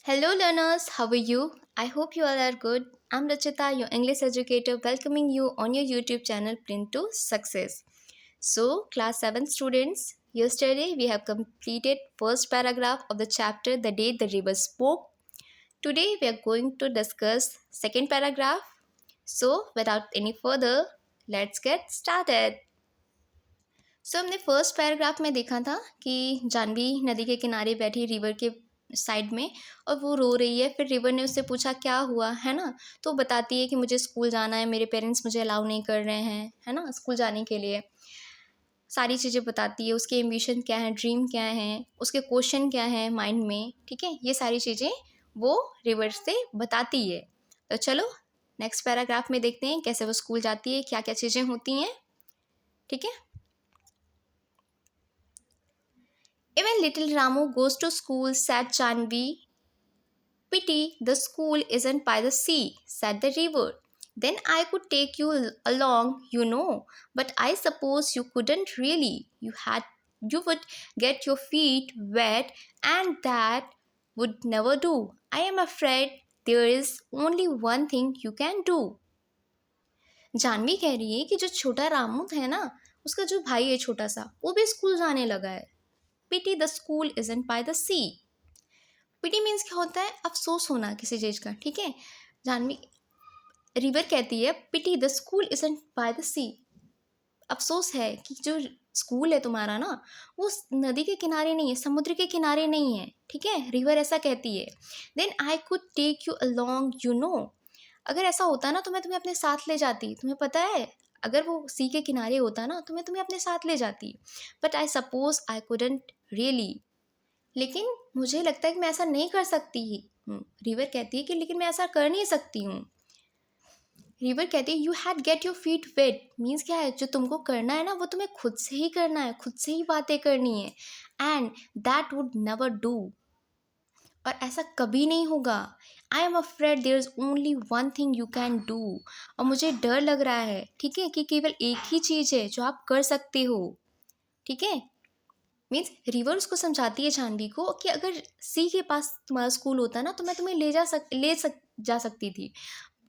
Hello, learners. How are you? I hope you all are good. I'm Rachita, your English educator, welcoming you on your YouTube channel Print to Success. So, class 7 students, yesterday we have completed first paragraph of the chapter The Day the River Spoke. Today we are going to discuss second paragraph. So, without any further, let's get started. हमने first paragraph में देखा था कि जानवी नदी के किनारे बैठी river के साइड में और वो रो रही है। फिर रिवर ने उससे पूछा क्या हुआ, है ना। तो बताती है कि मुझे स्कूल जाना है, मेरे पेरेंट्स मुझे अलाउ नहीं कर रहे हैं, है ना, स्कूल जाने के लिए। सारी चीज़ें बताती है, उसके एम्बिशन क्या है, ड्रीम क्या है, उसके क्वेश्चन क्या है माइंड में, ठीक है। ये सारी चीज़ें वो रिवर से बताती है। तो चलो नेक्स्ट पैराग्राफ में देखते हैं कैसे वो स्कूल जाती है, क्या क्या चीज़ें होती हैं, ठीक है। Even little Ramu goes to school, said Chanvi. Pity the school isn't by the sea, said the river. Then I could take you along, but I suppose you couldn't really. You would get your feet wet, and that would never do. I am afraid there is only one thing you can do. Janvi कह रही है कि जो छोटा रामू है ना, उसका जो भाई है छोटा सा, वो भी स्कूल जाने लगा है। Pity the school isn't by the sea. Pity means क्या होता है, अफसोस होना किसी चीज़ का, ठीक है। जानवी रिवर कहती है pity the school isn't by the sea, अफसोस है कि जो स्कूल है तुम्हारा ना, वो नदी के किनारे नहीं है, समुद्र के किनारे नहीं है, ठीक है। रिवर ऐसा कहती है। Then I could take you along. अगर ऐसा होता ना तो मैं तुम्हें अपने साथ ले जाती, तुम्हें पता है। अगर वो सी के किनारे होता ना तो मैं तुम्हें अपने साथ ले जाती, but I suppose I couldn't really. लेकिन मुझे लगता है कि मैं ऐसा नहीं कर सकती हूँ। रिवर कहती है कि लेकिन मैं ऐसा कर नहीं सकती हूँ। रिवर कहती है you had get your feet wet, means क्या है, जो तुमको करना है ना वो तुम्हें खुद से ही करना है, खुद से ही बातें करनी है। And that would never do, और ऐसा कभी नहीं होगा। I am afraid there is only one thing you can do, और मुझे डर लग रहा है, ठीक है, कि केवल एक ही चीज़ है जो आप कर सकते हो, ठीक है। मीन्स रिवर उसको समझाती है जानवी को कि अगर सी के पास तुम्हारा स्कूल होता ना तो मैं तुम्हें जा सकती थी।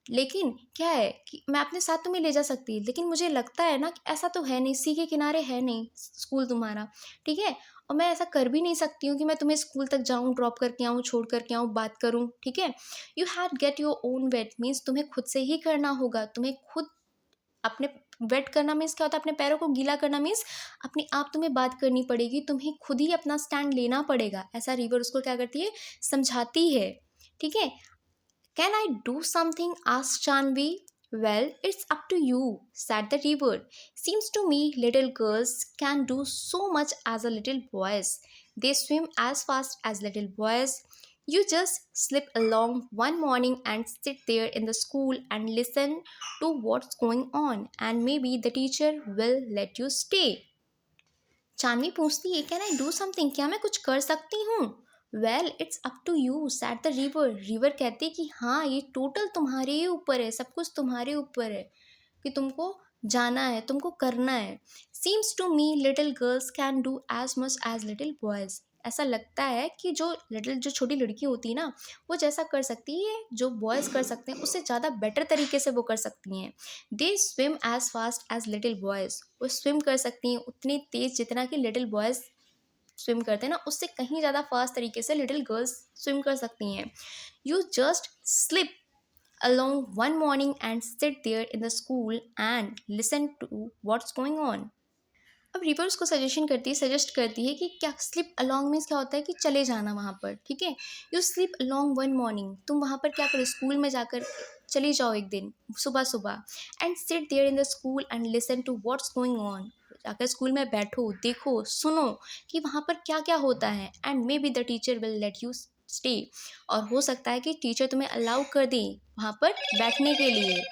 लेकिन क्या है कि मैं अपने साथ तुम्हें ले जा सकती, लेकिन मुझे लगता है ना कि ऐसा तो है नहीं, सी के किनारे है नहीं स्कूल तुम्हारा, ठीक है। और मैं ऐसा कर भी नहीं सकती हूँ कि मैं तुम्हें स्कूल तक जाऊँ, ड्रॉप करके आऊँ, छोड़ करके आऊँ, बात करूँ, ठीक है। You had get your own wait, means तुम्हें खुद से ही करना होगा, तुम्हें खुद अपने वेट करना मीन्स क्या होता है, अपने पैरों को गीला करना मीन्स अपने आप तुम्हें बात करनी पड़ेगी, तुम्हें खुद ही अपना स्टैंड लेना पड़ेगा। ऐसा रिवर उसको क्या करती है, समझाती है, ठीक है। Can I do something, asked Janvi. Well, it's up to you, said the river. Seems to me little girls can do so much as a little boys. They swim as fast as little boys. You just slip along one morning and sit there in the school and listen to what's going on, and maybe the teacher will let you stay. Janvi पूछती है can I do something, क्या मैं कुछ कर सकती हूँ। Well it's up to you, said the river. River कहती है कि हाँ ये टोटल तुम्हारे ही ऊपर है, सब कुछ तुम्हारे ऊपर है कि तुमको जाना है, तुमको करना है। Seems to me little girls can do as much as little boys. ऐसा लगता है कि जो छोटी लड़की होती है ना, वो जैसा कर सकती है, जो बॉयज़ कर सकते हैं उससे ज़्यादा बेटर तरीके से वो कर सकती हैं। They swim as fast as little boys, वो स्विम कर सकती हैं उतनी तेज़ जितना कि लिटिल बॉयज़ स्विम करते हैं ना, उससे कहीं ज़्यादा फास्ट तरीके से लिटिल गर्ल्स स्विम कर सकती हैं। You just slip along one morning and sit there in the school and listen to what's going on. अब रिवर उसको सजेस्ट करती है कि क्या स्लिप अलॉन्ग मीन्स क्या होता है कि चले जाना वहाँ पर, ठीक है। You slip along one morning, तुम वहाँ पर क्या करो, स्कूल में जाकर चली जाओ एक दिन सुबह सुबह। And sit there in the school and listen to what's going on, जाकर स्कूल में बैठो, देखो, सुनो कि वहाँ पर क्या क्या होता है। And may be the teacher will let you stay, और हो सकता है कि टीचर तुम्हें अलाउ कर दे वहाँ पर बैठने के लिए।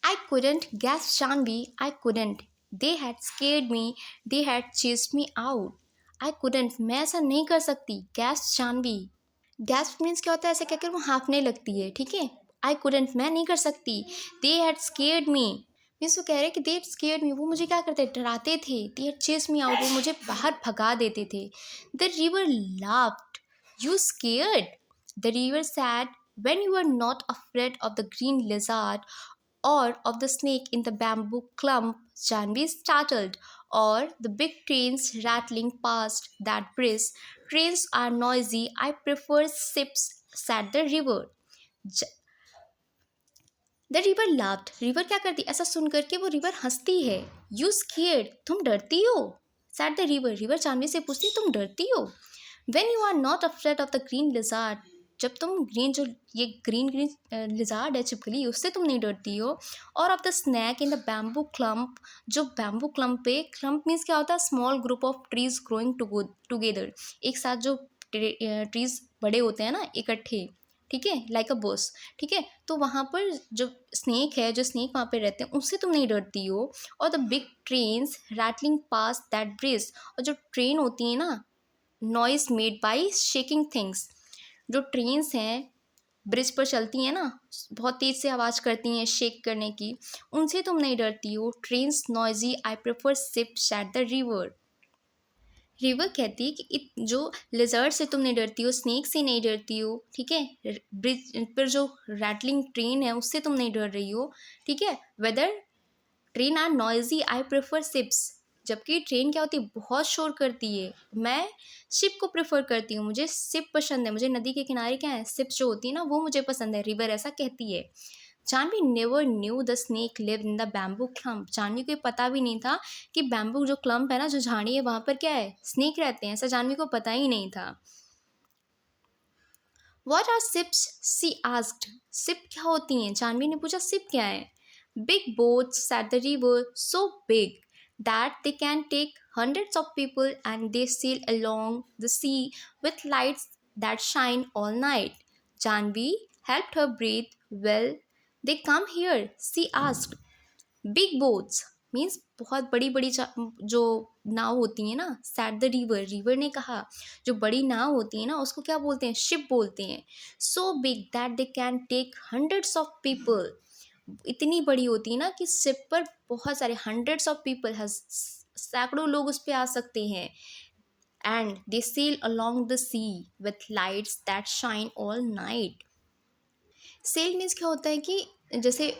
I couldn't, gasped Shanvi. I couldn't. They had scared me. They had chased me out. I couldn't. मैं ऐसा नहीं कर सकती, gasped Shanvi. Gasp मीन्स क्या होता है, ऐसे कहकर वो हाँफने लगती है, ठीक है। I couldn't, मैं नहीं कर सकती। They had scared me. Means वो कह रहे हैं कि दे स्केयर्ड मी, वो मुझे क्या करते, डराते थे। दे चेस मी आउट, वो मुझे बाहर भगा देते थे। The river laughed, you scared. The river sad, when you are not afraid of the green lizard or of the snake in the bamboo clump, Janvi startled, or the big trains rattling past that bridge. Trains are noisy, I prefer ships, said the river. The river laughed, river क्या करती, ऐसा सुन करके वो river हंसती है। You scared, तुम डरती हो। Said the river, river Janvi से पूछती, तुम डरती हो। When you are not afraid of the green lizard, जब तुम ग्रीन, जो ये ग्रीन ग्रीन लिजार्ड है छिपकली, उससे तुम नहीं डरती हो। और of the snake in the bamboo clump, जो बैम्बू क्लम्प पे, क्लम्प मीन्स क्या होता है, small group of trees growing together, एक साथ जो ट्रीज बड़े होते हैं ना इकट्ठे, ठीक है, लाइक अ बस, ठीक है। तो वहाँ पर जो स्नेक है, जो स्नेक वहाँ पे रहते हैं, उससे तुम नहीं डरती हो। और the big trains rattling pass that bridge, और जो ट्रेन होती है ना, noise made by shaking things, जो ट्रेन्स हैं ब्रिज पर चलती हैं ना, बहुत तेज़ से आवाज़ करती हैं शेक करने की, उनसे तुम नहीं डरती हो। Trains noisy, I prefer ship, sad the river. River कहती है कि जो लिजर्ड से तुम नहीं डरती हो, स्नेक से नहीं डरती हो, ठीक है, ब्रिज पर जो रैटलिंग ट्रेन है उससे तुम नहीं डर रही हो, ठीक है। Whether train are noisy, I prefer ships, जबकि ट्रेन क्या होती है, बहुत शोर करती है, मैं शिप को प्रेफर करती हूँ, मुझे शिप पसंद है, मुझे नदी के किनारे क्या है, शिप जो होती है ना, वो मुझे पसंद है। रिवर ऐसा कहती है। Janvi never knew the snake live in the bamboo clump, Janvi को पता भी नहीं था कि बैम्बू जो क्लम्प है ना, जो झाड़ी है, वहाँ पर क्या है, स्नेक रहते हैं, ऐसा जानवी को पता ही नहीं था। What are ships? She asked. Ship क्या होती हैं, जानवी ने पूछा, शिप क्या है। Big boats, said the river, so big that they can take hundreds of people and they sail along the sea with lights that shine all night. Janvi helped her breathe. Well, they come here, she asked. Big boats means बहुत बड़ी बड़ी जो नाव होती है ना, set the river, river ने कहा, जो बड़ी नाव होती है ना उसको क्या बोलते हैं, शिप बोलते हैं। So big that they can take hundreds of people, इतनी बड़ी होती है ना कि शिप पर बहुत सारे हंड्रेड्स ऑफ पीपल, सैकड़ों लोग उस पर आ सकते हैं। And they sail along the sea with lights that shine all night. Sail means क्या होता है कि जैसे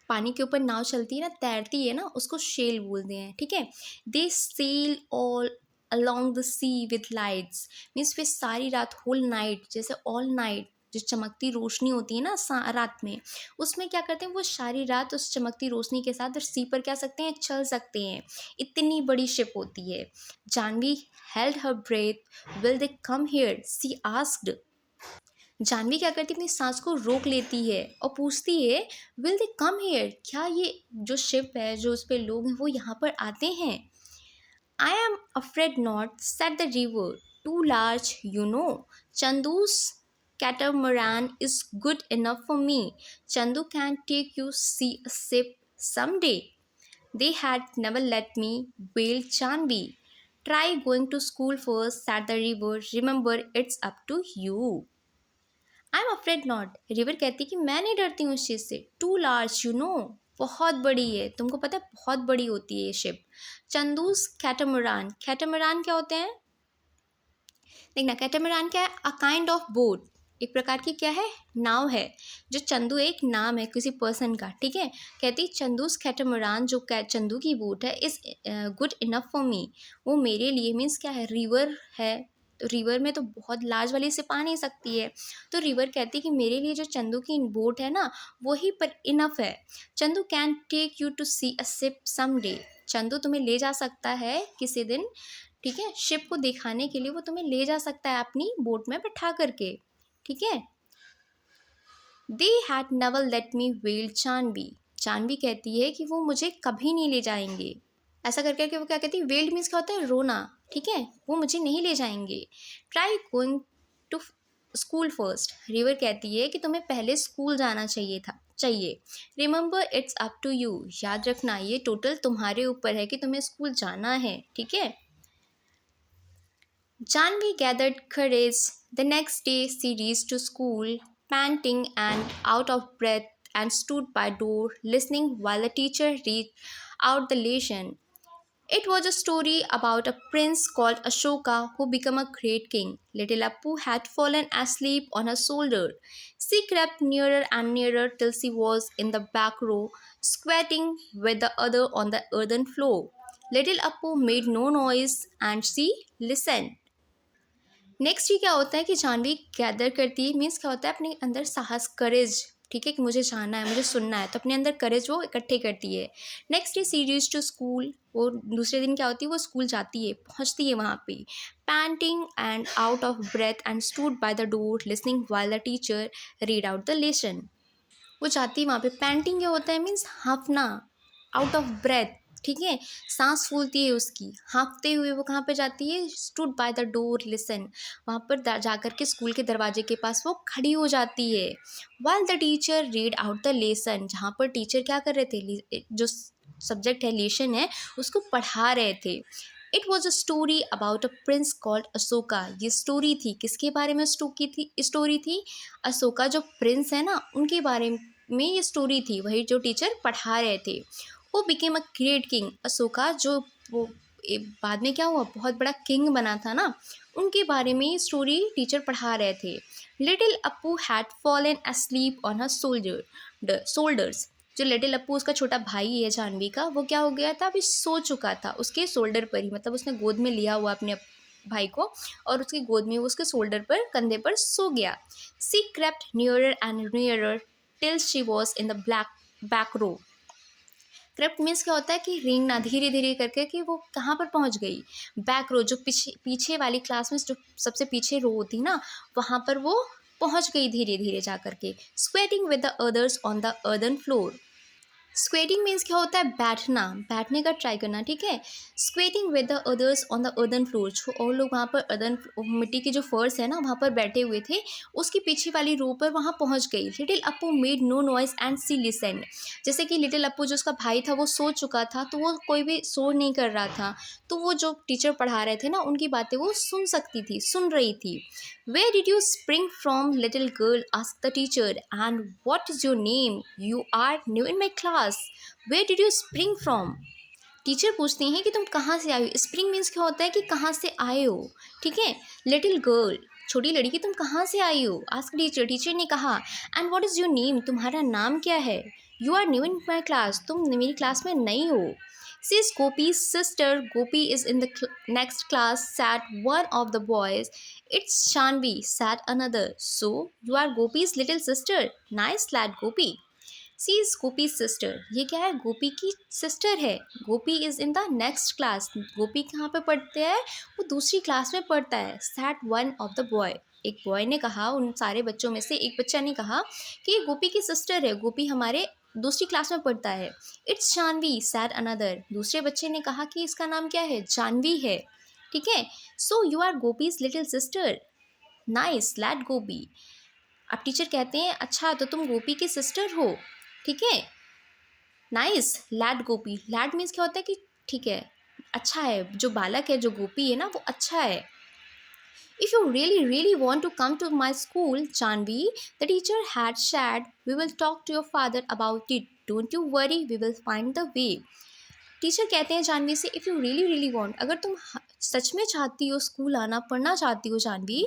पानी के ऊपर नाव चलती है ना, तैरती है ना, उसको शेल बोलते हैं, ठीक है। They sail all along the sea with lights, means वे सारी रात, होल नाइट, जैसे ऑल नाइट जो चमकती रोशनी होती है ना रात में, उसमें क्या करते हैं, वो सारी रात उस चमकती रोशनी के साथ सी पर क्या सकते हैं, चल सकते हैं। इतनी बड़ी शिप होती है। Janvi held her breath. Will they come here, she asked. जानवी क्या करती है, अपनी सांस को रोक लेती है और पूछती है, विल दे कम हियर, क्या ये जो शिप है, जो उस पर लोग हैं, वो यहाँ पर आते हैं। I am afraid not, said the river, too large you know, Chandu's catamaran is good enough for me. Chandu can take you see a ship someday. They had never let me, wailed Chanvi. Try going to school first, said the river. Remember, it's up to you. I am afraid not, river कहती कि मैं नहीं डरती हूँ इस चीज़ से। To large you no, बहुत बड़ी है, तुमको पता है बहुत बड़ी होती है ये शिप। चंदूस कैटामरान, कैटामरान क्या होते हैं, देखना, कैटामरान क्या है, अ काइंड ऑफ बोट, एक प्रकार की क्या है, नाव है। जो चंदू एक नाम है किसी पर्सन का, ठीक है। कहती चंदूस कैटामरान, जो चंदू की बोट है, is good enough for me, वो मेरे लिए, मीन्स क्या है, रिवर है, तो रिवर में तो बहुत लार्ज वाली सिप आ नहीं सकती है। तो रिवर कहती है कि मेरे लिए जो चंदू की बोट है ना, वही पर इनफ है। Chandu can take you to see a ship some day, Chandu तुम्हें ले जा सकता है किसी दिन, ठीक है, शिप को दिखाने के लिए वो तुम्हें ले जा सकता है अपनी बोट में बैठा करके, ठीक है। They had never let me wailed Janvi, Janvi कहती है कि वो मुझे कभी नहीं ले जाएंगे। ऐसा कर करके वो क्या कहती है, वेल्ड मीन्स क्या होता है, रोना, ठीक है, वो मुझे नहीं ले जाएंगे। Try going to school first, river कहती है कि तुम्हें पहले स्कूल जाना चाहिए। Remember, it's up to you, याद रखना ये टोटल तुम्हारे ऊपर है कि तुम्हें स्कूल जाना है, ठीक है। Janvi gathered courage. The next day she reached to school, panting and out of breath, and stood by door listening while the teacher read out the lesson. It was a story about a prince called Ashoka who became a great king. Little Appu had fallen asleep on her shoulder. She crept nearer and nearer till she was in the back row, squatting with the other on the earthen floor. Little Appu made no noise and she listened. Next ये क्या होता है कि Janvi gather करती है, means क्या होता है अपने अंदर साहस, करेज, ठीक है, कि मुझे जानना है, मुझे सुनना है, तो अपने अंदर करेज वो इकट्ठे करती है. नेक्स्ट ये सीरीज टू स्कूल, वो दूसरे दिन क्या होती है, वो स्कूल जाती है, पहुंचती है वहाँ पे, panting and out of breath and stood by the door listening while the teacher read out the lesson. वो जाती है वहाँ पे, पैंटिंग क्या होता है, मीन्स हाँफना, आउट ऑफ ब्रेथ, ठीक है, सांस फूलती है उसकी, हाँफते हुए वो कहाँ पे जाती है, stood by the door listen, वहाँ पर जाकर के स्कूल के दरवाजे के पास वो खड़ी हो जाती है. While the teacher read out the lesson, जहाँ पर टीचर क्या कर रहे थे, जो सब्जेक्ट है, लेसन है, उसको पढ़ा रहे थे. It was a story about a prince called Ashoka. ये स्टोरी थी, किसके बारे में स्टोरी थी, अशोका जो प्रिंस है ना, उनके बारे में ये स्टोरी थी, वही जो टीचर पढ़ा रहे थे. वो became a great king. Ashoka जो वो बाद में क्या हुआ, बहुत बड़ा किंग बना था ना, उनके बारे में ये स्टोरी टीचर पढ़ा रहे थे. Little Appu had fallen asleep on her shoulders. जो लिटिल अप्पू उसका छोटा भाई है जानवी का, वो क्या हो गया था, अभी सो चुका था उसके शोल्डर पर ही, मतलब उसने गोद में लिया हुआ अपने भाई को, और उसकी गोद में वो उसके शोल्डर पर, कंधे पर सो गया. She crept nearer and nearer till she was in the back row. Crept means क्या होता है कि रेंगना, धीरे धीरे करके कि वो कहाँ पर पहुँच गई, बैक रो, जो पीछे पीछे वाली क्लास में जो सबसे पीछे रो होती ना, वहाँ पर वो पहुँच गई धीरे धीरे जा करके. Squatting with the others on the earthen floor. Squatting means क्या होता है, बैठना, बैठने का ट्राई करना, ठीक है. Squatting with the others on the earthen floor, जो और लोग वहाँ पर अर्दन मिट्टी के जो फर्श है ना, वहाँ पर बैठे हुए थे, उसकी पीछे वाली रो पर वहाँ पहुँच गई. Little Appu made no noise and she listened. जैसे कि लिटिल अप्पू जो उसका भाई था वो सो चुका था, तो वो कोई भी शोर नहीं कर रहा था, तो वो जो टीचर पढ़ा रहे थे ना, उनकी बातें वो सुन सकती थी, सुन रही थी. Where did you spring from, little girl? Asked the teacher. And what is your name? You are new in my class. Where did you spring from? Teacher पूछती हैं कि तुम कहाँ से आए हो. स्प्रिंग मीन्स क्या होता है कि कहाँ से आए हो, ठीक है. लिटिल गर्ल, छोटी लड़की, तुम कहाँ से आई हो. आस्क टीचर, टीचर ने कहा. And what is your name, तुम्हारा नाम क्या है. You are new in my class, तुम मेरी क्लास में नई हो. She is Gopi's sister. Gopi is in the next class, sat one of the boys. It's Shanvi, sat another. So, you are Gopi's little sister. Nice lad, Gopi. She is Gopi's sister. ये क्या है, गोपी की sister है. Gopi is in the next class. Gopi कहाँ पे पढ़ते हैं, वो दूसरी क्लास में पढ़ता है. Said one of the boy. एक बॉय ने कहा, उन सारे बच्चों में से एक बच्चा ने कहा कि ये गोपी की सिस्टर है, गोपी हमारे दूसरी क्लास में पढ़ता है. It's Janvi, said another. दूसरे बच्चे ने कहा कि इसका नाम क्या है, जानवी है, ठीक है. So you are Gopi's little sister. Nice lad Gopi. अब टीचर कहते हैं, अच्छा तो तुम गोपी की सिस्टर हो, ठीक है. नाइस लैड गोपी. लैड मीन्स क्या होता है कि ठीक है, अच्छा है, जो बालक है, जो गोपी है ना, वो अच्छा है. If you really, really want to come to my school, Janvi, the teacher had said, we will talk to your father about it. Don't you worry, we will find the way. Teacher कहते हैं जानवी से, if you really really want, अगर तुम सच में चाहती हो school आना, पढ़ना चाहती हो जानवी,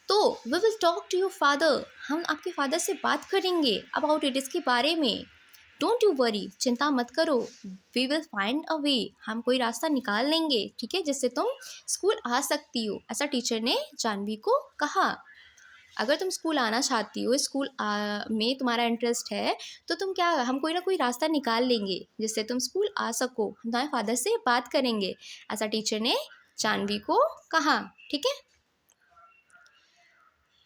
तो we will talk to your father, हम आपके फादर से बात करेंगे अबाउट इट, इसके बारे में. डोंट यू वरी, चिंता मत करो. वी विल फाइंड अ वे, हम कोई रास्ता निकाल लेंगे, ठीक है, जिससे तुम स्कूल आ सकती हो. ऐसा टीचर ने जानवी को कहा. अगर तुम स्कूल आना चाहती हो, स्कूल में तुम्हारा इंटरेस्ट है, तो तुम क्या, हम कोई ना कोई रास्ता निकाल लेंगे जिससे तुम स्कूल आ सको, हम तुम्हारे फादर से बात करेंगे. ऐसा टीचर ने जानवी को कहा, ठीक है.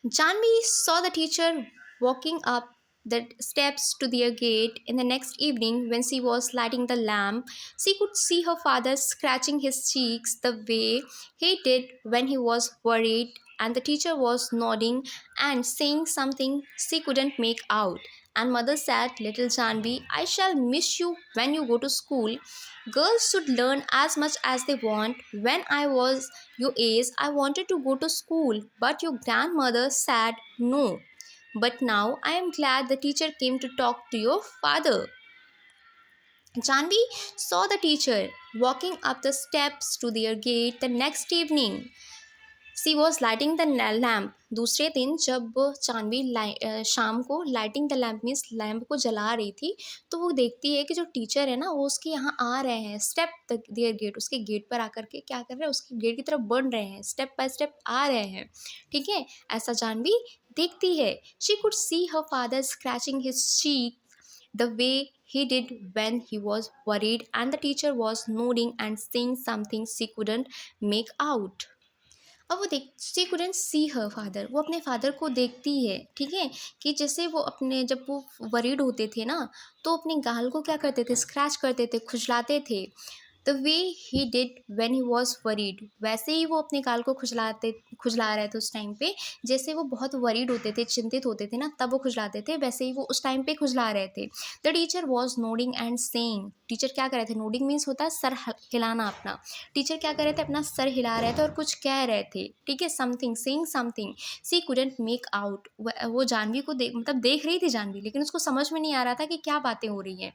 Janvi saw the teacher walking up the steps to their gate. In the next evening, when she was lighting the lamp, she could see her father scratching his cheeks the way he did when he was worried, and the teacher was nodding and saying something she couldn't make out. And mother said, little Janvi, I shall miss you when you go to school. Girls should learn as much as they want. When I was your age, I wanted to go to school, but your grandmother said no. But now I am glad the teacher came to talk to your father. Janvi saw the teacher walking up the steps to their gate the next evening. She was lighting the lamp. दूसरे दिन जब जानवी शाम को lighting the lamp means lamp को जला रही थी, तो वो देखती है कि जो टीचर है ना वो उसके यहाँ आ रहे हैं, स्टेप तक देयर गेट, उसके गेट पर आकर के क्या कर रहे हैं, उसके गेट की तरफ बढ़ रहे हैं, स्टेप बाय स्टेप आ रहे हैं। ठीक है, ऐसा जानवी देखती है। She could see her father scratching his cheek the way he did when he was worried, and the teacher was nodding and saying something she couldn't make out. अब वो देख she couldn't see her father, वो अपने father को देखती है। ठीक है, कि जैसे वो अपने जब वो वरीड होते थे ना, तो अपने गाल को क्या करते थे, स्क्रैच करते थे, खुजलाते थे। The way he did when he was worried, वैसे ही वो अपने गाल को खुजला रहे थे उस टाइम पे। जैसे वो बहुत वरीड होते थे, चिंतित होते थे ना, तब वो खुजलाते थे, वैसे ही वो उस टाइम पे खुजला रहे थे। The teacher was nodding and saying, teacher क्या कर रहे थे, नोडिंग मीन्स होता है सर हिलाना अपना। टीचर क्या कर रहे थे, अपना सर हिला रहे थे और कुछ कह रहे थे। ठीक है, समथिंग, सेइंग समथिंग। सी कुडंट मेक आउट, वो जानवी को मतलब देख रही थी जानवी, लेकिन उसको समझ में नहीं आ रहा था कि क्या बातें हो रही हैं।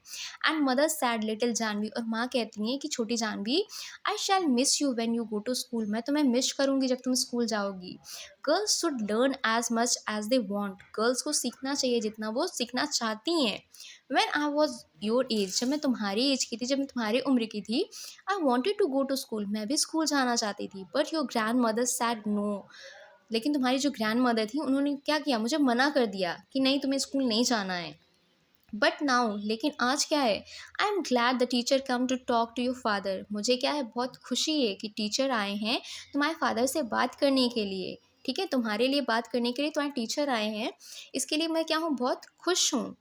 And mother said little Janvi, और माँ कहती हैं कि छोटी Janvi, I shall miss you when you go to school, मैं तुम्हें मिस करूँगी जब तुम स्कूल जाओगी। Girls should learn as much as they want, girls को सीखना चाहिए जितना वो सीखना चाहती हैं। When I was your age, जब मैं तुम्हारी एज की थी, जब मैं तुम्हारी उम्र की थी, I wanted to go to school, मैं भी स्कूल जाना चाहती थी, but your grandmother said no, लेकिन तुम्हारी जो ग्रैंड मदर थी उन्होंने क्या किया, मुझे मना कर दिया कि नहीं, तुम्हें स्कूल नहीं जाना है। बट नाउ, लेकिन आज क्या है, I am glad the teacher come to talk to your father, मुझे क्या है, बहुत खुशी है कि टीचर आए हैं तुम्हारे फादर से बात करने के लिए। ठीक है, तुम्हारे लिए बात करने के लिए तुम्हारे टीचर आए हैं, इसके लिए मैं क्या हूँ, बहुत खुश हूँ।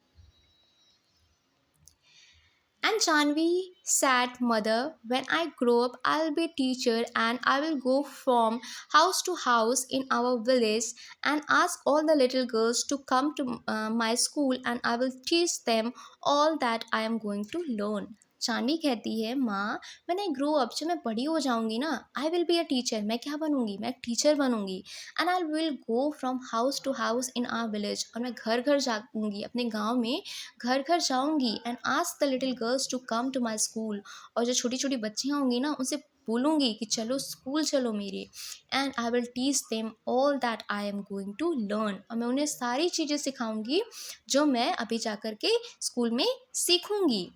And Janvi said, Mother, when I grow up, I'll be a teacher and I will go from house to house in our village and ask all the little girls to come to my school, and I will teach them all that I am going to learn. चांदी कहती है, माँ, मैंने grow up, जब मैं बड़ी हो जाऊंगी ना, I will be a teacher, मैं क्या बनूंगी, मैं टीचर बनूंगी। And I will go from house to house in our village, और मैं घर घर जाऊंगी, अपने गांव में घर घर जाऊंगी। And ask the little girls to come to my school, और जो छोटी छोटी बच्चियाँ होंगी ना, उनसे बोलूँगी कि चलो स्कूल चलो मेरे। And I will teach them all that I am going to learn, और मैं उन्हें सारी चीज़ें सिखाऊंगी जो मैं अभी जा कर के स्कूल में सीखूंगी।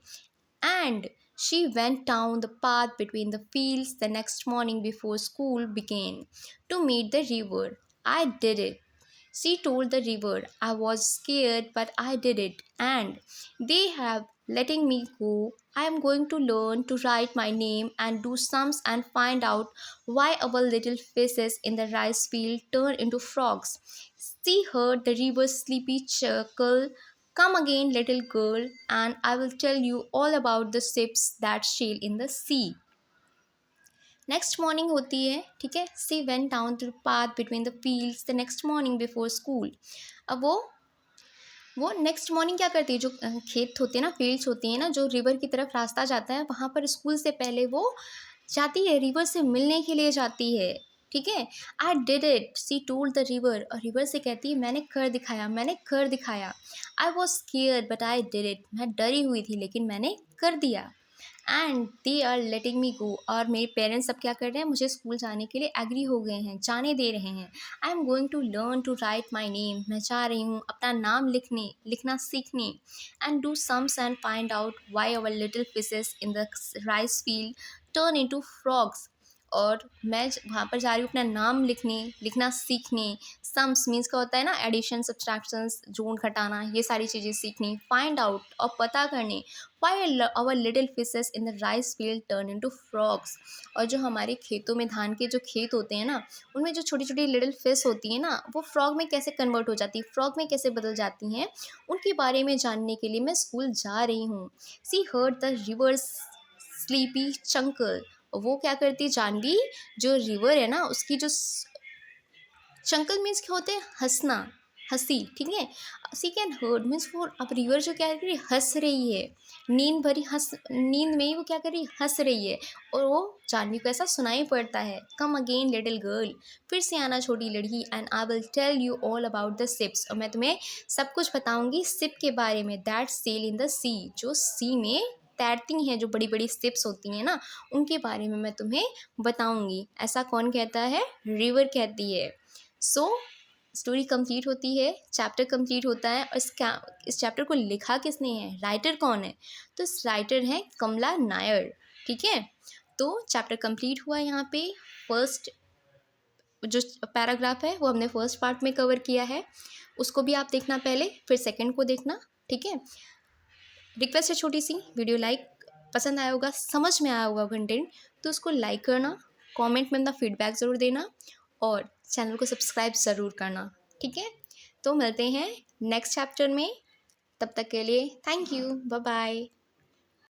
And she went down the path between the fields the next morning before school began to meet the river. I did it, she told the river. I was scared, but I did it, and they have letting me go. I am going to learn to write my name and do sums and find out why our little faces in the rice field turn into frogs. She heard the river's sleepy chuckle. Come again, little girl, and I will tell you all about the ships that sail in the sea. Next morning होती है, ठीक है, she went down to path between the fields the next morning before school. अब वो next morning क्या करती है, जो खेत होते हैं ना, फील्ड्स होती हैं ना, जो रिवर की तरफ रास्ता जाता है, वहाँ पर स्कूल से पहले वो जाती है, रिवर से मिलने के लिए जाती है। ठीक है, I did it, C told the river, और रिवर से कहती है, मैंने कर दिखाया, मैंने कर दिखाया। I was scared but I did it, मैं डरी हुई थी लेकिन मैंने कर दिया। एंड दे आर लेटिंग मी गो, और मेरे पेरेंट्स अब क्या कर रहे हैं, मुझे स्कूल जाने के लिए एग्री हो गए हैं, जाने दे रहे हैं। I am going to learn to write my name, मैं चाह रही हूँ अपना नाम लिखना सीखने। And do sums and find out why our little fishes in the rice field turn into frogs, और मैं वहाँ पर जा रही हूँ अपना नाम लिखना सीखने। सम्स मीन्स का होता है ना, एडिशन, सब्सट्रैक्शंस, जोड़ घटाना, ये सारी चीज़ें सीखनी। फाइंड आउट, और पता करने, why our little fishes in the rice field turn into frogs, और जो हमारे खेतों में, धान के जो खेत होते हैं ना, उनमें जो छोटी छोटी लिटिल फिश होती हैं ना, वो फ्रॉग में कैसे कन्वर्ट हो जाती है, फ्रॉग में कैसे बदल जाती हैं, उनके बारे में जानने के लिए मैं स्कूल जा रही हूँ। She heard the river's sleepy chuckle, वो क्या करती है जानवी, जो रिवर है ना, उसकी जो चंकल मीन्स क्या होते हैं, हंसना, हंसी, ठीक है। सी कैन हर्ट मीन्स वो, अब रिवर जो क्या कर रही है, हंस रही है, नींद में ही वो क्या कर रही है, हंस रही है। और वो जानवी को ऐसा सुनाई पड़ता है, कम अगेन लिटिल गर्ल, फिर से आना छोटी लड़की, and I will tell you all about the ships, और मैं तुम्हें सब कुछ बताऊंगी शिप के बारे में, दैट सेल इन द सी, जो सी में तैरती हैं, जो बड़ी बड़ी शिप्स होती हैं ना, उनके बारे में मैं तुम्हें बताऊंगी। ऐसा कौन कहता है, रिवर कहती है। सो स्टोरी कंप्लीट होती है, चैप्टर कंप्लीट होता है। और इस चैप्टर को लिखा किसने है, राइटर कौन है, तो इस राइटर हैं कमला नायर, ठीक है। तो चैप्टर कंप्लीट हुआ यहाँ पे। फर्स्ट जो पैराग्राफ है वो हमने फर्स्ट पार्ट में कवर किया है, उसको भी आप देखना पहले, फिर सेकंड को देखना, ठीक है। रिक्वेस्ट है छोटी सी, वीडियो लाइक पसंद आया होगा, समझ में आया होगा कंटेंट, तो उसको लाइक करना, कमेंट में अपना फीडबैक ज़रूर देना, और चैनल को सब्सक्राइब ज़रूर करना, ठीक है। तो मिलते हैं नेक्स्ट चैप्टर में, तब तक के लिए थैंक यू, बाय बाय।